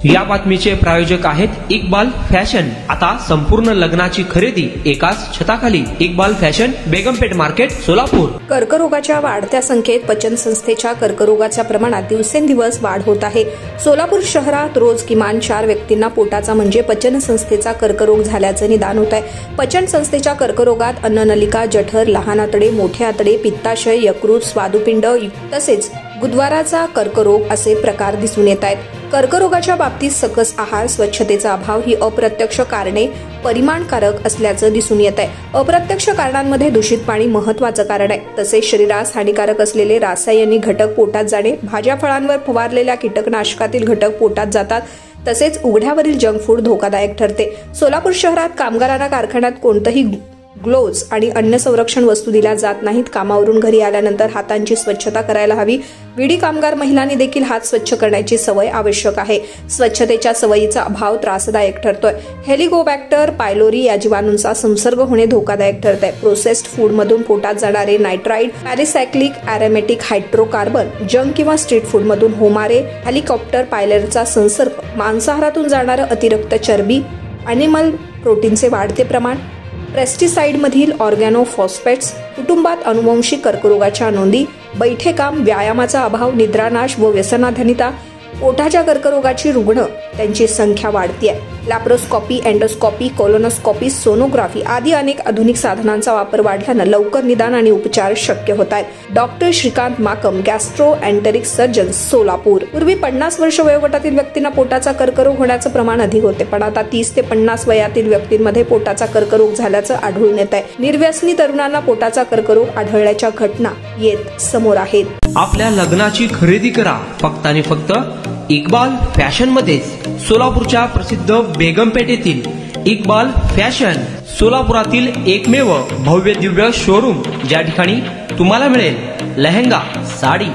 या बातमीचे प्रायोजक आहेत इक्बाल फॅशन। आता संपूर्ण लग्नाची खरेदी एकाच छताखाली। Iqbal fashion, Begumpeth market, Solapur. कर्करोगाच्या वाढत्या संख्येत पचन संस्थेच्या कर्करोगाच्या प्रमाणात दिवसेंदिवस वाढ होत आहे। सोलापूर शहरात रोज किमान 4 व्यक्तींना पोटाचा म्हणजे पचन संस्थेचा कर्करोग झाल्याचे निदान होत आहे। पचन संस्थेच्या कर्करोगात अन्ननलिका, जठर, लहान आतडे, मोठे आतडे, पित्ताशय, यकृत, स्वादुपिंड तसेच गुदद्वाराचा कर्करोग असे प्रकार दिसून येत आहेत। कर्करोगाच्या बाबतीत सकस आहार, स्वच्छतेचा अभाव ही अप्रत्यक्ष कारणे परिणामकारक असल्याचं दिसून येत आहे। अप्रत्यक्ष कारणांमध्ये दूषित पाणी महत्त्वाचं कारण आहे। तसेच शरीरास हानिकारक असलेले रासायनिक घटक पोटात जाणे, भाज्या फळांवर फवारलेल्या कीटकनाशकातील घटक पोटात जातात। तसेच उघड्यावरील जंक फूड धोकादायक ठरते। सोलापूर शहरात कामगारांना कारखान्यात कोणतेही ग्लोव्ज आणि अन्य संरक्षण वस्तू दिल्या जात नाहीत। कामावरून घरी आल्यानंतर हातांची स्वच्छता करायला हवी। विडी कामगार महिलांनी देखील हात स्वच्छ करण्याची सवय आवश्यक आहे। स्वच्छतेच्या सवयीचा अभाव त्रासदायक ठरतोय। हेलिकोबॅक्टर पायलोरी या जीवाणूंचा संसर्ग होणे धोकादायक ठरत आहे। प्रोसेस्ड फूडमधून पोटात जाणारे नायट्राइड, पॅरिसायक्लिक ॲरोमॅटिक हायड्रोकार्बन, जंक किंवा स्ट्रीट फूडमधून होणारे हेलिकॉप्टर पायलरचा संसर्ग, मांसाहारातून जाणारं अतिरिक्त चरबी, अॅनिमल प्रोटीनचे वाढते प्रमाण, पेस्टिसाइडमधील ऑर्गॅनोफॉस्फेट्स, कुटुंबात अनुवंशिक कर्करोगाच्या नोंदी, बैठे काम, व्यायामाचा अभाव, निद्रानाश व व्यसनाधीनता, पोटाच्या कर्करोगाची रुग्ण त्यांची संख्या वाढतीये। लॅप्रोस्कोपी, एंडोस्कोपी, कोलोनोस्कोपी, सोनोग्राफी आदी अनेक आधुनिक साधनांचा वापर वाढल्यानं लवकर निदान आणि उपचार शक्य होत आहेत। Doctor Shrikant Makam, gastroenteric surgeon, Solapur. पूर्वी 50 वर्ष वयोगटातील व्यक्तींना पोटाचा कर्करोग होण्याचं प्रमाण अधिक होते, पण आता 30 ते 50 वयातील व्यक्तींमध्ये पोटाचा कर्करोग झाल्याचं आढळून येत आहे। निर्व्यसनी तरुणांना पोटाचा कर्करोग आढळल्याच्या घटना येत समोर आहेत। आपल्या लग्नाची खरेदी करा फक्त आणि फक्त इक्बाल फॅशन मध्ये। सोलापूरच्या प्रसिद्ध बेगमपेठ येथील इक्बाल फॅशन सोलापुरातील एकमेव भव्य दिव्य शोरूम, ज्या ठिकाणी तुम्हाला मिळेल lehenga, sari,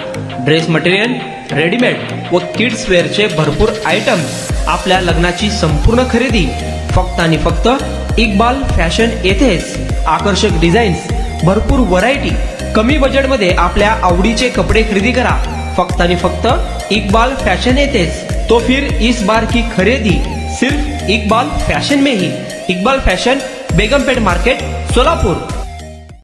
dress material, readymade व किड्स वेअरचे भरपूर आयटम्स। आपल्या लग्नाची संपूर्ण खरेदी फक्त आणि फक्त इक्बाल फॅशन येथेच। आकर्षक डिझाईन्स, भरपूर व्हरायटी, कमी बजेटमध्ये आपल्या आवडीचे कपडे खरेदी करा फक्त आणि फक्त इक्बाल फैशन येतेच। तो फिर इस बार की खरीदी सिर्फ इक्बाल फैशन में ही। Iqbal fashion, Begumpeth market, Solapur.